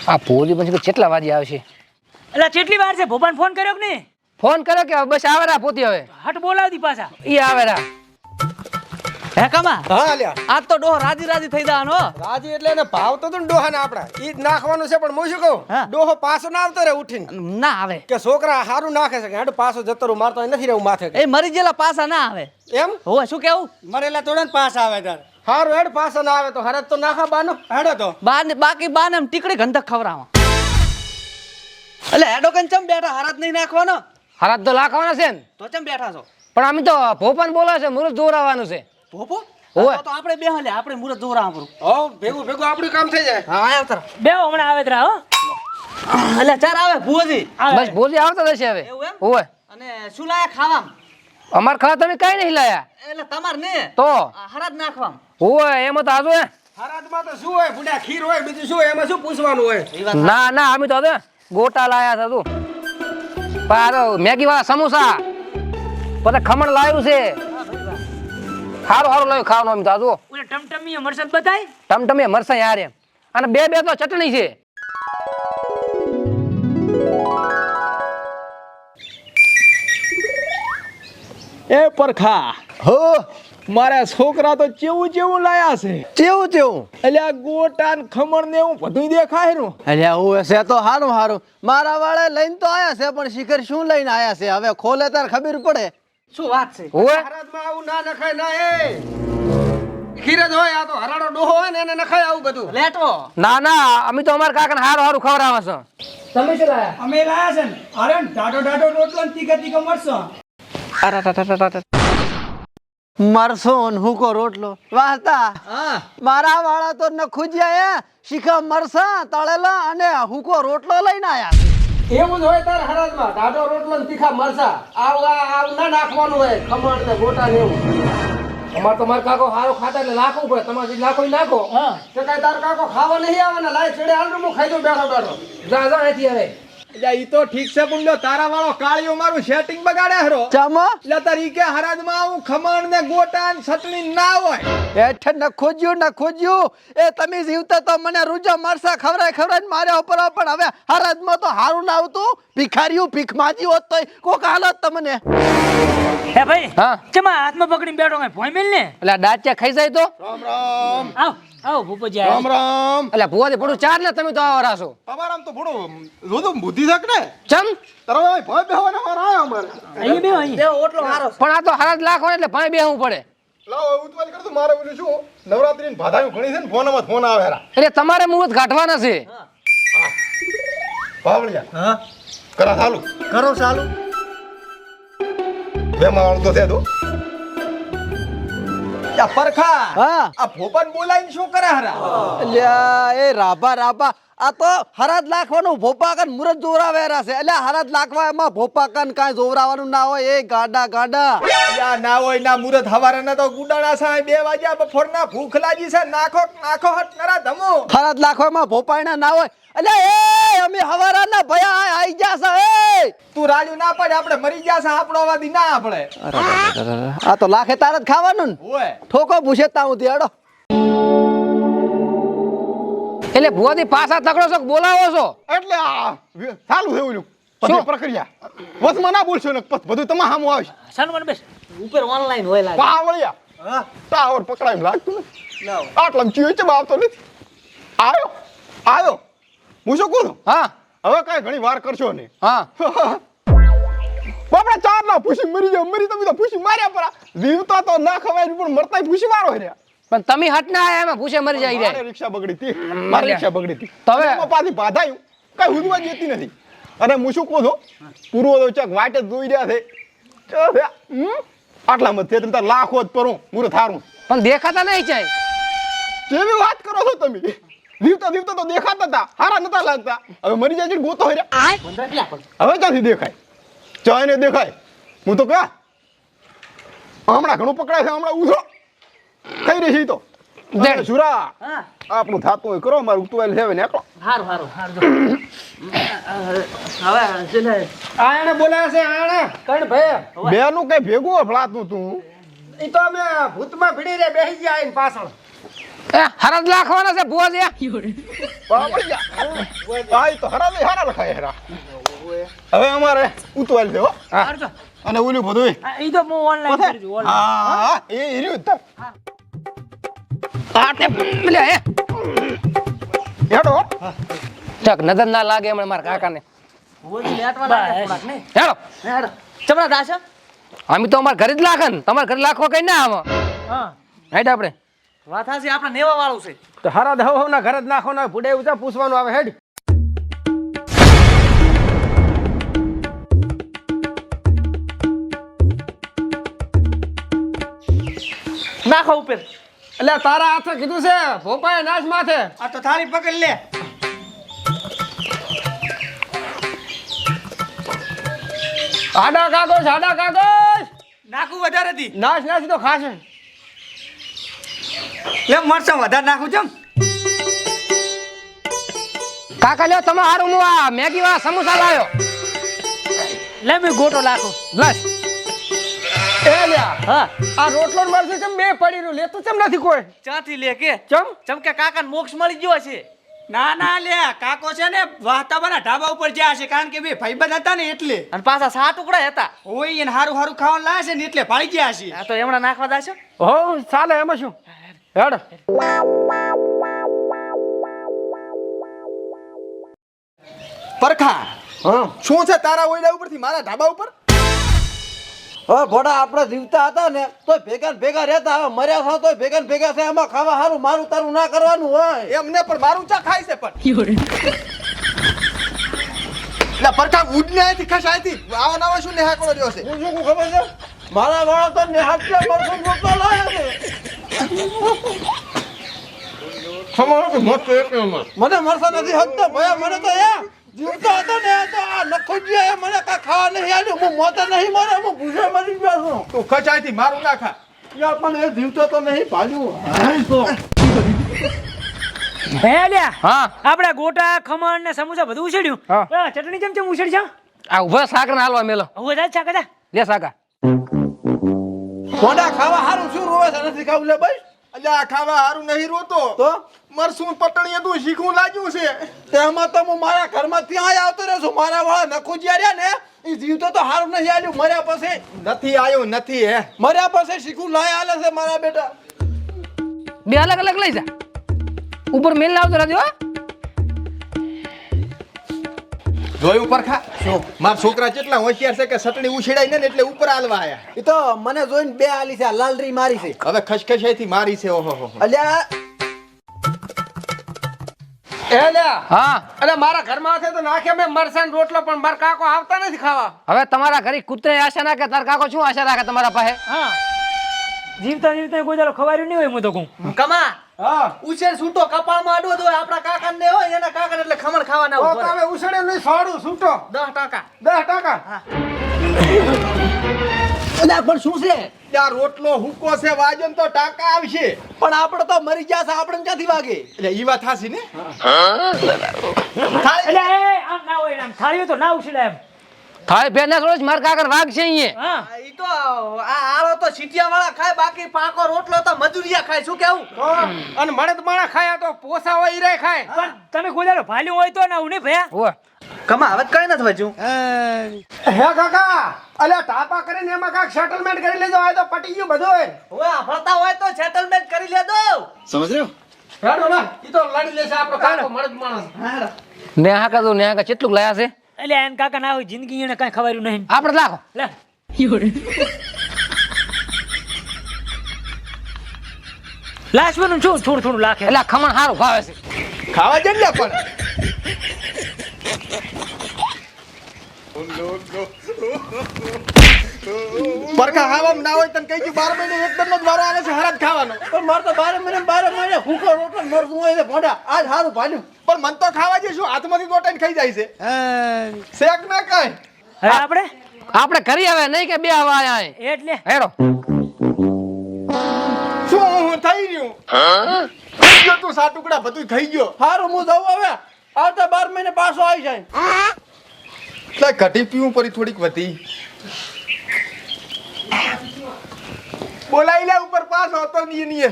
આ ભોલી પછી કેટલા વાગે આવશે? એટલે કેટલી વાર છે? ભોપાને ફોન કર્યો કે નહીં? ફોન કર્યો કે બસ આવેરા પોતી હવે હટ બોલાવતી પાછા. ઈ આવેરા. હે કમા હા લ્યા આજ તો ડોહ રાજી રાજી થઈ જાનો. રાજી એટલે એને ભાવ તો ડોહા ને આપડા ઈ જ નાખવાનું છે પણ હું શું કહું હા. ડોહો પાછો ના આવતો રે ઉઠીને ના આવે કે છોકરા હારું નાખે છે કે હાડું પાછો જતો રહું મારતો નથી રહેવું માથે એ મરી ગયેલા પાછા ના આવે. એમ હોવે શું કેવું? મરેલા થોડા ને પાછા આવે તાર હારું હેડ પાછો ના આવે તો હરત તો નાખા બાનો હેડો તો બાકી બાને એમ ટીકડી ગંધક ખવરાવા. એટલે હેડો કન ચમ બેઠા હરાત નહીં નાખવાનો? હરાત તો લાખવાના છે ને, તો ચમ બેઠા છો? પણ અમે તો ભોપાન બોલાવે છે, મુરત જોરાવાનું છે. ભોપો હોવે. તો આપણે બેહ લે આપણે મુરત જોરા આપણું. હો ભેગું ભેગું આપણું કામ થઈ જાય હા આવ તર. બેહો હમણાં આવે તરા હો. એટલે ચાર આવે ભુવજી. આવે. બસ ભોલી આવતા જશે હવે. એવું એમ? હોવે. અને શું લાયા ખાવામ? અમાર ખાવા તમે કઈ નહીં લાયા એટલે તમાર ને તો હરાત નાખવામ. હોવે એમાં તો આજો હરાતમાં તો શું હોય બુડા ખીર હોય બીજું શું હોય એમાં શું પૂછવાનું હોય એ વાત ના ના અમે તો હવે ગોટા લાયા હતા તું પારો મેગી વાળા સમોસા પછી ખમણ લાવ્યું છે સારું સારું લાવ્યું ખાવાનું અમે તો આજો ઓલે ટમટમી મરસદ બતાય. ટમટમે મરસા યાર એમ અને બે બે તો ચટણી છે. એ પરખા હો મારા છોકરા તો ચેવું ચેવું લાયા છે. કેવું કેવું એટલે આ ગોટા ને ખમણ ને એવું બધું દેખાય નું. અલ્યા હું છે તો હારું હારું મારા વાળે લઈને તો આયા છે પણ શિખર શું લઈને આયા છે હવે ખોલે તાર ખબર પડે. શું વાત છે? હોવે હરાતમાં આવું ના નખાય ના એ ખીર જ હોય આ તો હરાડો ડોહો હોય ને એને નખાય આવું બધું લેટવો. ના ના અમે તો અમારા કાકાને હારું હારું ખવડાવે છે. તમે શું લાયા? અમે લાયા છે ને અરે ઢાઢો ઢાઢો રોટલો ને તીખા તીખા મરસો. મરસો ને હુકો રોટલો વાહતા મારા વાળા તો નખુજ્યા શિખર મરસા તળેલા અને હુકો રોટલો લઈને આયા છે. એવું જ હોય તાર હરાજમાં ઢાઢો રોટલો ને તીખા મરસા આવ ના નાખવાનું હોય ખમણ ને ગોટા ને એવું અમાર તો માર કાકો હારો ખાતા એટલે નાખવું પડે તમારે નાખો નાખો હા. તો કઈ તાર કાકો ખાવા નહીં આવે ને લાઈ ચડે હાલ હું ખાઈ દઉં બેઠો બેઠો જા જા અહીંથી હવે. એટલે ઈ તો ઠીક છે પણ લ્યો તારા વાળો કાળિયો મારું સેટિંગ બગાડે હરો. ચામો એટલે તાર ઈ કે હરાજમાં આવું ખમણ ને ગોટા ને ચટણી ના હોય. હેઠ નખોજ્યું એ તમે જીવતા તો મને રૂજા મરસા ખવરાય મારે ઉપર પણ હવે હરાજમાં તો હારું ના આવતું ભિખારીયું ભીખ માજી હોત તો કોક હાલત તમને. હે ભાઈ હા ચમા હાથમાં પકડીને બેઠો કઈ ભોય મેલ ને. એટલે આ દાંતિયા ખાઈ જાય તો રામ રામ આવ આવ ભૂપજી રામ રામ એટલે ભુવાથી પડું ચાર ને તમે તો આવો રાશો અમારામ તો ભણો જોતું બુદ્ધિ થાક ને ચમ તારો ભાઈ ભય બેહવાના મારા આયા અમારે અહીં બેહો અહીં. દેવો ઓટલો હારો. પણ આ તો હરાજ લાખો એટલે ભાઈ બેહવું પડે. લાવો ઉતવાલ કરતો મારે બોલું શું નવરાત્રી ની ભાદાયું ઘણી છે ને ફોનમાં ફોન આવે હેરા એટલે તમારે મુહૂર્ત કાઢવાના છે. ભાવળિયા હા કરા ચાલુ કરો ચાલુ બે માળ તો છે તો યા પરખા હા આ ભોપાન બોલાઈને શું કરે હરા? અલ્યા એ રાભા આ તો હરાજ લાખવાનું ભોપાકન મુરત જોરાવેરા છે એટલે હરાજ લાખવા એમાં ભોપાકન કાંઈ જોરાવાનું ના હોય એ ગાડા યા ના હોય ના મુરત હવારે ના તો ગુડાણા સાય 2 વાગ્યા બપોરના ભૂખ લાગી છે નાખો હટ નરા ધમો. હરાજ લાખવામાં ભોપાયના ના હોય એટલે એ અમે હવારાના ભયા આઈ ગયા છે એ તું રાડ્યું ના પડે આપણે મરી ગયા છે આપણો વાદી ના આપણે. આ તો લાખે તાર જ ખાવાનું ને ઓય ઠોકો પૂછે તાઉ દેડો એટલે ભુવાથી પાછા તકડો છો કે બોલાવો છો? એટલે આ ચાલુ છે ઓલું પછી પ્રક્રિયા વસમાં ના બોલશો ને પછી બધું તમારા સામું આવશે સન્માન બેસ. ઉપર ઓનલાઈન હોય લાગે. પાવળિયા હા ટાવર પકડાય લાગતું નથી આટલા ચીયો છે આવતો નથી આવ્યો હું શું કહું છું હા હવે કાંઈ ઘણી વાર કરશો ને હા બાપડા ચાર ના પૂછી મરી જાવ મરી તમે તો પૂછી માર્યા પરા જીવતા તો ના ખવાય પણ મરતા પૂછી મારો રહ્યા પણ તમે હટ ના આયા એમાં ભૂસે મરી જાય મારે રે. રિક્ષા બગડી હતી મારી રિક્ષા બગડી હતી તો હવે? એમાં પાછી બાધાયું કઈ હુદવા જતી નથી અને હું શું કહું છું પૂર્વ તો ચક વાટ જ જોઈ રહ્યા છે આટલામાં છે તમે તાર લાખો જ પરું મુરત હારું પણ દેખાતા નહીં ચાય. કેવી વાત કરો છો તમે જીવતા જીવતા તો દેખાતા હતા હારા નતા લાગતા હવે મરી જાય છે ને ગોતો હર્યા હવે ક્યાંથી દેખાય ચાય ને દેખાય હું તો કહા હમણાં ઘણું પકડાય છે હમણાં ઉછો કઈ રહી છે ઈ તો દેડ. સુરા હા આપણું થાતું હોય કરો મારું ઉતવાયેલ છે ને એકલો હારું હવે જેને આણે બોલાયા છે આણે કણ ભાઈ બેનું કઈ ભેગું અફળાતું તું ઈ તો અમે ભૂતમાં ભીડી રે બેસી ગયા આઈને પાછળ એ હરદ લાખવાના છે ભુવા છે આ તો હરા નહીં હારા લખાય હેરા હવે અમારે ઉતવાલ દેવો હારું તો. અને ઓલું બધું ઈ તો હું ઓનલાઈન કરી દઉં online. હા એ રહ્યું જ આ તે લે હે હેડો ચક નજર ના લાગે હમણાં મારા કાકાને ભુવોજી લેટવા લાગ્યા બસ. થોડાક નહીં હેડો હેડો ચમડા દાશે અમે તો અમારા ઘરે જ લાખન તમારા ઘરે લાખવા કઈ ના આવો હા હેડ આપણે વાત હાચી આપણે નેવા વાળું છે તો હરા દહો ના ઘરે જ નાખો ના ભૂડે ઉતા પૂછવાનું આવે હેડ નાખો ઉપર એટલે તારા હાથે કીધું છે ભોપાએ નાશ માથે આ તો થાળી પકડ લે આડા કાગળ નાખું વધારે દી નાશ નાશ તો ખાશે લે મરચાં વધારે નાખું ચમ કાકા લ્યો તમે હારું હું આ મેગી વાળા સમોસા લાવ્યો લે મેં ગોટો લાખો બસ એ લ્યા હા આ રોટલો ને મરસી ચમ બે પડી રહ્યું લેતું ચમ નથી કોઈ ચાથી લે કે ચમ ચમકે કાકાને મોક્ષ મળી ગયો છે ના ના લે કાકો છે ને વાહતાબાના ઢાબા ઉપર જ્યાં છે કારણ કે બે ભાઈબંધ હતા ને એટલે અને પાછા 7 ટુકડા હતા હોય એને હારું હારું ખાવાનું લાવે છે ને એટલે ભાળી ગયા છે આ તો એમણા નાખવા દાશો હો ચાલે એમાં શું હેડ પરખા હા શું છે તારા ઓયડા ઉપરથી મારા ઢાબા ઉપર હવે ભોડા આપણે જીવતા હતા ને તો ભેગા ને ભેગા રહેતા હવે મર્યા છો તો ભેગા ને ભેગા છે એમાં ખાવા હારું મારું તારું ના કરવાનું હોય એમને પણ મારું ચા ખાય છે પણ એટલે પરખા ઉડને અહીંથી ખસ અહીંથી આવા નવા શું નેહા કરો રહ્યો છે હું શું ખબર છે મારા વાળા તો નિહાળ્યા મરસું રોટલા લાયા છે મને મરસા નથી હકતો ભયા મને તો એ જીવતો હતો ને તો આ નખો જ્યા મને કા ખાવા નહીં આલ્યું હું મોતે નહીં મરે હું ભૂસે મરી ગયો છું તું ખસ અહીંથી મારું ના ખા યાર પણ એ જીવતો તો નહીં ભાલ્યું હાય તો હે લ્યા હા આપણે ગોટા ખમણ ને સમોસા બધું ઉછેડ્યું હા. ચટણી ચમ ઉછેડ છે આ ઉભા સાકર ને હાલવા મેલો હવે જાય છે કદા લે સાકા કોડા ખાવા હારું શું રોવે છે નથી ખાવું લે ભાઈ અલ્યા ખાવા હારું નહીં રોતો તો મરસું પટણીએ તું શીખવું લાગ્યું છે તેમાં તો હું મારા ઘરમાં ત્યાં આવતો રહ્યો છું મારા વાળા નખો જ્યા રહ્યા ને એ જીવતો તો હારું નહીં આલ્યું મર્યા પછી નથી આવ્યો નથી હે મર્યા પછી શીખું લાય આલે છે મારા બેટા બે અલગ અલગ લઈ જા ઉપર મેલ લાવતો રહેજો હો. જોયું પરખા મારા છોકરા કેટલા હોશિયાર છે કે સટણી ઉછેડાય ને એટલે ઉપર આલવા આયા એ તો મને જોઈને બે આલી છે લાલરી મારી છે હવે ખસખસાઈથી મારી છે ઓહો હો અલ્યા એ લ્યા હા અરે મારા ઘરમાં છે તો નાખે મેં મરસાન રોટલો પણ મારા કાકો આવતા નથી ખાવા હવે તમારા ઘરે કૂતરે આશા રાખે તાર કાકો શું આશા રાખે તમારા પાસે હા જીવતા જીવતા કોઈ દાડો ખવાર્યું નહીં હોય હું તો કહું કમા હા ઉછેર છૂટો કપાળમાં આડવો દો આપણા કાકાને ને હોય એના કાકાને એટલે ખમણ ખાવાના તો ઉપર તમે ઉછળે નહીં સોડું છૂટો 10%. 10% અલ્યા પણ શું છે ત્યાં રોટલો હુકો છે વાજન તો ટાંકા આવશે પણ આપણે તો મરી ગયા છે આપણે ક્યાંથી વાગે એટલે ઈ વાત હાસી ને એટલે એ આમ ના હોય આમ થાળીઓ તો ના ઉછેડાય એમ થાળી ફેર ના છોડો મારા કાકા વાઘ છે અહીંયા હા ઈ તો આ આળો તો સીટિયા વાળા ખાય બાકી પાકો રોટલો તો મજૂરિયા ખાય શું કેવું અને મળદ માણા ખાયા તો પોસા હોય ઈ રે ખાય પણ તમે કોઈ દાડો ભાલ્યું હોય તો ના હું નહીં ભયા ઓય કમા હવે કઈ નથી વજ્યું હે કાકા અલ્યા ટાપા કરીને એમાં કાક સેટલમેન્ટ કરી લેજો આ તો પટી ગયું બધું હવે ફરતા હોય તો સેટલમેન્ટ કરી લેજો હેડો ના ઈ તો લડી લેશે આપણો કાકો મળદ માણસ નેહા કા તો નેહા કા કેટલું લાયા છે એટલે એન કાકા ના હોય જિંદગી એને કઈ ખવાર્યું નહીં આપણે લાખો લે લાસ્ટનું શું થોડું થોડું લાખે એટલે આ ખમણ સારું ભાવે છે ખાવા જઈ લે પણ પરખા હાવામાં ના હોય તને કઈ ગયું 12 મહિને એકદમ જ વારો આવે છે હરાજ ખાવાનો પણ માર તો 12 મહિને ભૂખો રોટલો મરતું હોય છે ભોંડા આજ હારું ભાલ્યું પણ મન તો ખાવા જઈશું હાથમાંથી ગોટાઈને ખાઈ જાય છે શેક ના કાંઈ હવે આપણે આપણે કરી આવે નહીં કે બે હવા આયા એટલે હેડો શું થઈ રહ્યું થઈ ગયો તું 7 ટુકડા બધું થઈ ગયો હારું હું જઉં હવે આવતા 12 મહિને પાછો આવી જાય એટલે ઘટી પીવું પડી થોડીક વધી બોલાઈ લે ઉપર પાસ હતો ની